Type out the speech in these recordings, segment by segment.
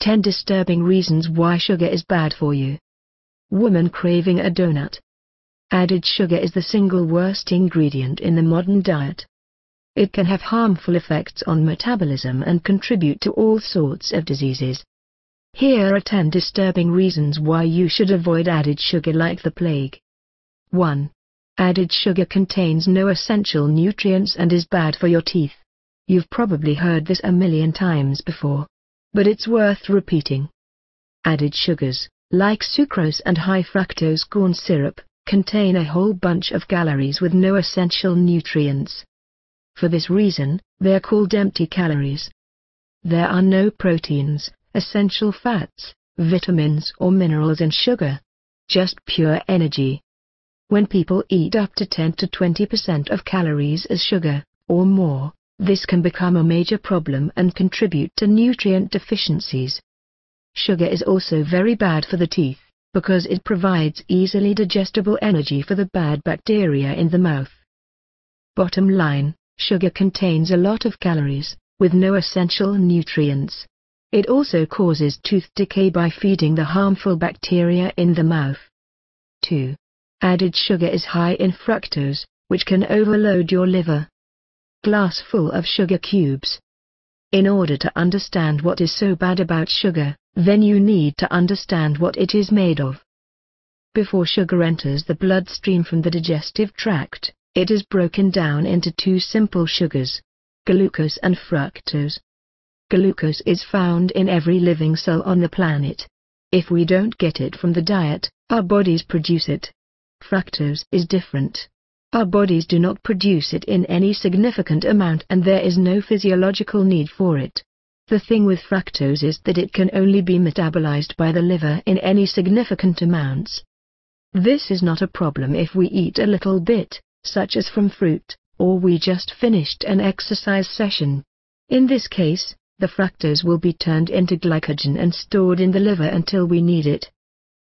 10 Disturbing Reasons Why Sugar is Bad for You. Woman craving a donut. Added sugar is the single worst ingredient in the modern diet. It can have harmful effects on metabolism and contribute to all sorts of diseases. Here are 10 disturbing reasons why you should avoid added sugar like the plague. 1. Added sugar contains no essential nutrients and is bad for your teeth. You've probably heard this a million times before, but it's worth repeating. Added sugars, like sucrose and high fructose corn syrup, contain a whole bunch of calories with no essential nutrients. For this reason, they are called empty calories. There are no proteins, essential fats, vitamins or minerals in sugar. Just pure energy. When people eat up to 10 to 20% of calories as sugar, or more, this can become a major problem and contribute to nutrient deficiencies. Sugar is also very bad for the teeth, because it provides easily digestible energy for the bad bacteria in the mouth. Bottom line, sugar contains a lot of calories, with no essential nutrients. It also causes tooth decay by feeding the harmful bacteria in the mouth. 2. Added sugar is high in fructose, which can overload your liver. Glass full of sugar cubes. In order to understand what is so bad about sugar, then you need to understand what it is made of. Before sugar enters the bloodstream from the digestive tract, it is broken down into two simple sugars, glucose and fructose. Glucose is found in every living cell on the planet. If we don't get it from the diet, our bodies produce it. Fructose is different. Our bodies do not produce it in any significant amount and there is no physiological need for it. The thing with fructose is that it can only be metabolized by the liver in any significant amounts. This is not a problem if we eat a little bit, such as from fruit, or we just finished an exercise session. In this case, the fructose will be turned into glycogen and stored in the liver until we need it.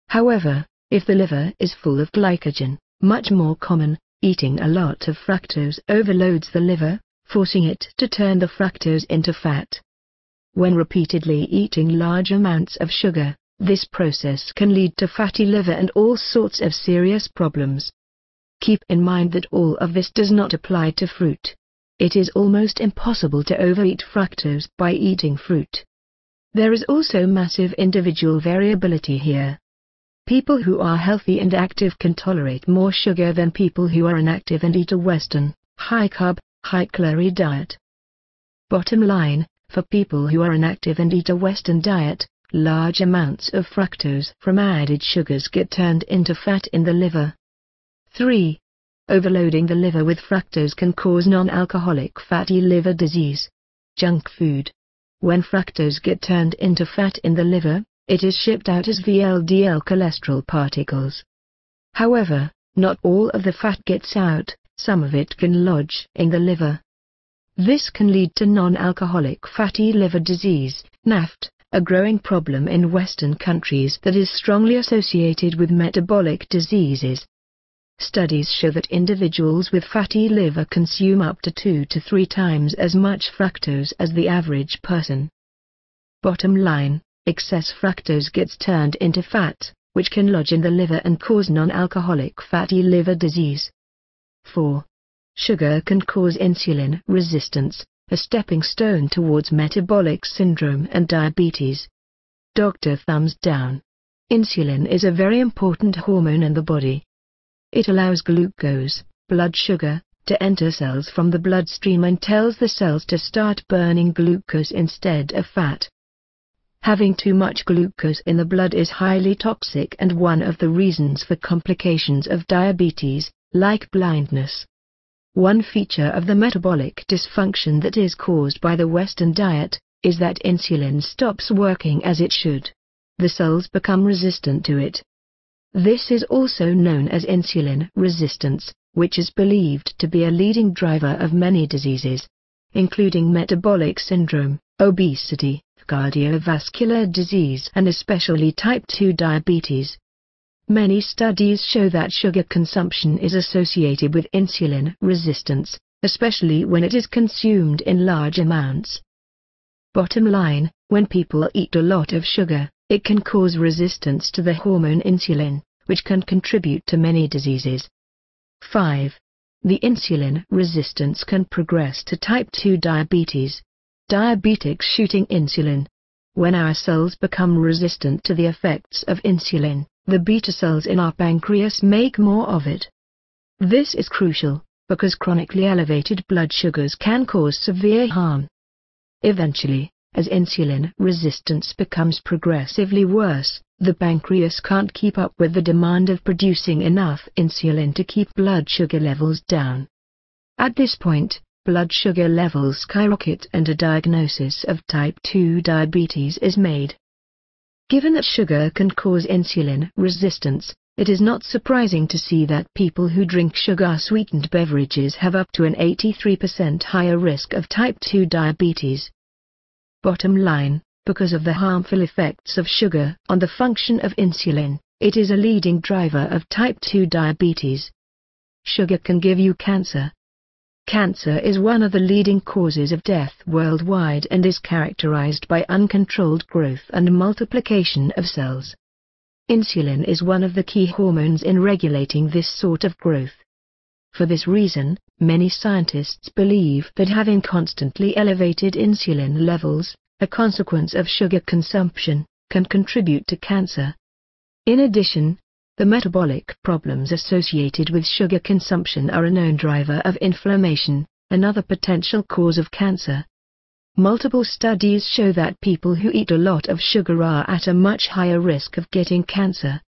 However, if the liver is full of glycogen, much more common, eating a lot of fructose overloads the liver, forcing it to turn the fructose into fat. When repeatedly eating large amounts of sugar, this process can lead to fatty liver and all sorts of serious problems. Keep in mind that all of this does not apply to fruit. It is almost impossible to overeat fructose by eating fruit. There is also massive individual variability here. People who are healthy and active can tolerate more sugar than people who are inactive and eat a Western, high-carb, high-calorie diet. Bottom line, for people who are inactive and eat a Western diet, large amounts of fructose from added sugars get turned into fat in the liver. 3. Overloading the liver with fructose can cause non-alcoholic fatty liver disease. Junk food. When fructose get turned into fat in the liver, it is shipped out as VLDL cholesterol particles. However, not all of the fat gets out, some of it can lodge in the liver. This can lead to non-alcoholic fatty liver disease, NAFT, a growing problem in Western countries that is strongly associated with metabolic diseases. Studies show that individuals with fatty liver consume up to 2 to 3 times as much fructose as the average person. Bottom line, excess fructose gets turned into fat, which can lodge in the liver and cause non-alcoholic fatty liver disease. 4. Sugar can cause insulin resistance, a stepping stone towards metabolic syndrome and diabetes. Dr. Thumbs down. Insulin is a very important hormone in the body. It allows glucose, blood sugar, to enter cells from the bloodstream and tells the cells to start burning glucose instead of fat. Having too much glucose in the blood is highly toxic and one of the reasons for complications of diabetes, like blindness. One feature of the metabolic dysfunction that is caused by the Western diet is that insulin stops working as it should. The cells become resistant to it. This is also known as insulin resistance, which is believed to be a leading driver of many diseases, including metabolic syndrome, obesity, cardiovascular disease and especially type 2 diabetes. Many studies show that sugar consumption is associated with insulin resistance, especially when it is consumed in large amounts. Bottom line, When people eat a lot of sugar, it can cause resistance to the hormone insulin, which can contribute to many diseases. 5. The insulin resistance can progress to type 2 diabetes. Diabetics shooting insulin. When our cells become resistant to the effects of insulin, the beta cells in our pancreas make more of it. This is crucial, because chronically elevated blood sugars can cause severe harm. Eventually, as insulin resistance becomes progressively worse, the pancreas can't keep up with the demand of producing enough insulin to keep blood sugar levels down. At this point, blood sugar levels skyrocket and a diagnosis of type 2 diabetes is made. Given that sugar can cause insulin resistance, it is not surprising to see that people who drink sugar-sweetened beverages have up to an 83% higher risk of type 2 diabetes. Bottom line, because of the harmful effects of sugar on the function of insulin, it is a leading driver of type 2 diabetes. Sugar can give you cancer. Cancer is one of the leading causes of death worldwide and is characterized by uncontrolled growth and multiplication of cells. Insulin is one of the key hormones in regulating this sort of growth. For this reason, many scientists believe that having constantly elevated insulin levels, a consequence of sugar consumption, can contribute to cancer. In addition, the metabolic problems associated with sugar consumption are a known driver of inflammation, another potential cause of cancer. Multiple studies show that people who eat a lot of sugar are at a much higher risk of getting cancer.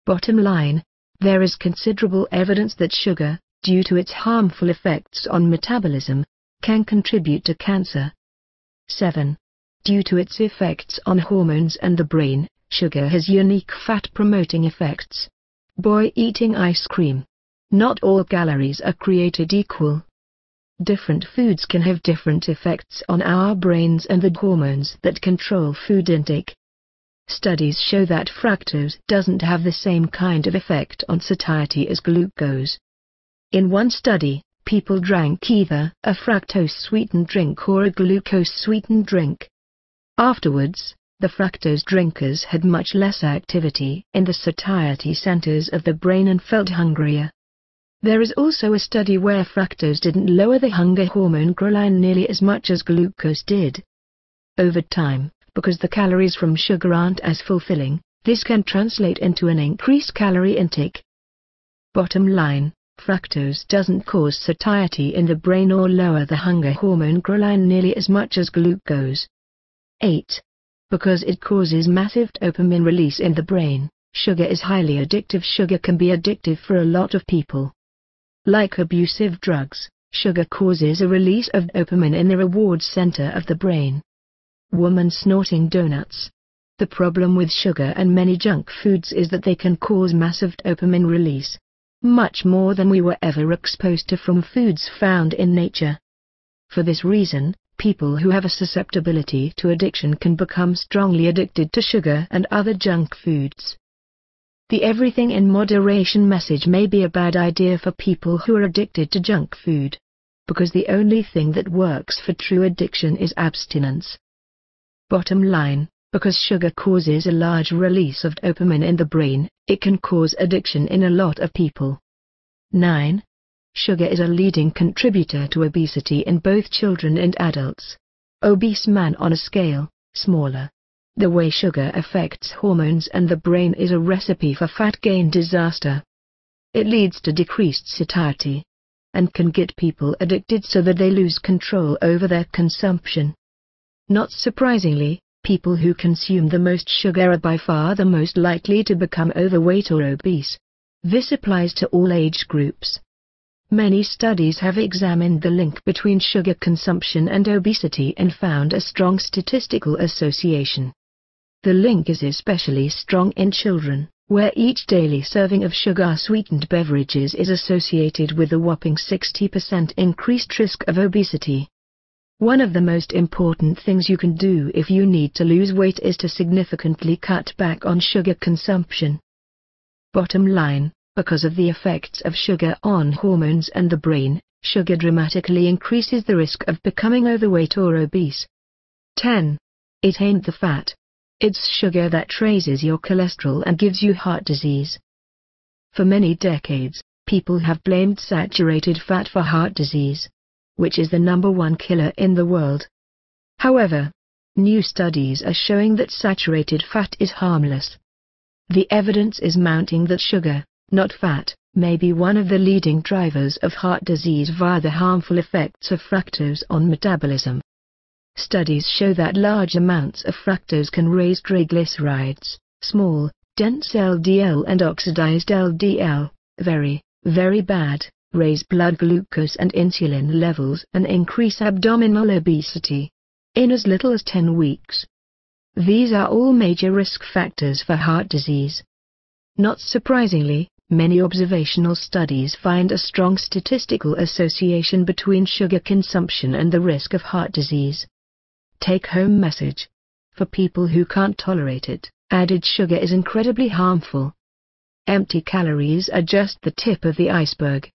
Bottom line, there is considerable evidence that sugar, due to its harmful effects on metabolism, can contribute to cancer. 7. Due to its effects on hormones and the brain, sugar has unique fat-promoting effects. Boy eating ice cream. Not all calories are created equal. Different foods can have different effects on our brains and the hormones that control food intake. Studies show that fructose doesn't have the same kind of effect on satiety as glucose. In one study, people drank either a fructose-sweetened drink or a glucose-sweetened drink. Afterwards, the fructose drinkers had much less activity in the satiety centers of the brain and felt hungrier. There is also a study where fructose didn't lower the hunger hormone ghrelin nearly as much as glucose did. Over time, because the calories from sugar aren't as fulfilling, this can translate into an increased calorie intake. Bottom line, fructose doesn't cause satiety in the brain or lower the hunger hormone ghrelin nearly as much as glucose. 8. Because it causes massive dopamine release in the brain, sugar is highly addictive. Sugar can be addictive for a lot of people. Like abusive drugs, sugar causes a release of dopamine in the reward center of the brain. Woman snorting donuts. The problem with sugar and many junk foods is that they can cause massive dopamine release. Much more than we were ever exposed to from foods found in nature. For this reason, people who have a susceptibility to addiction can become strongly addicted to sugar and other junk foods. The everything in moderation message may be a bad idea for people who are addicted to junk food, because the only thing that works for true addiction is abstinence. Bottom line, because sugar causes a large release of dopamine in the brain, it can cause addiction in a lot of people. 9. Sugar is a leading contributor to obesity in both children and adults. Obese man on a scale, smaller. The way sugar affects hormones and the brain is a recipe for fat gain disaster. It leads to decreased satiety, and can get people addicted so that they lose control over their consumption. Not surprisingly, people who consume the most sugar are by far the most likely to become overweight or obese. This applies to all age groups. Many studies have examined the link between sugar consumption and obesity and found a strong statistical association. The link is especially strong in children, where each daily serving of sugar-sweetened beverages is associated with a whopping 60% increased risk of obesity. One of the most important things you can do if you need to lose weight is to significantly cut back on sugar consumption. Bottom line, because of the effects of sugar on hormones and the brain, sugar dramatically increases the risk of becoming overweight or obese. 10. It ain't the fat. It's sugar that raises your cholesterol and gives you heart disease. For many decades, people have blamed saturated fat for heart disease, which is the #1 killer in the world. However, new studies are showing that saturated fat is harmless. The evidence is mounting that sugar, not fat, may be one of the leading drivers of heart disease via the harmful effects of fructose on metabolism. Studies show that large amounts of fructose can raise triglycerides, small, dense LDL and oxidized LDL, very, very bad, raise blood glucose and insulin levels and increase abdominal obesity in as little as 10 weeks. These are all major risk factors for heart disease. Not surprisingly, many observational studies find a strong statistical association between sugar consumption and the risk of heart disease. Take-home message. For people who can't tolerate it, added sugar is incredibly harmful. Empty calories are just the tip of the iceberg.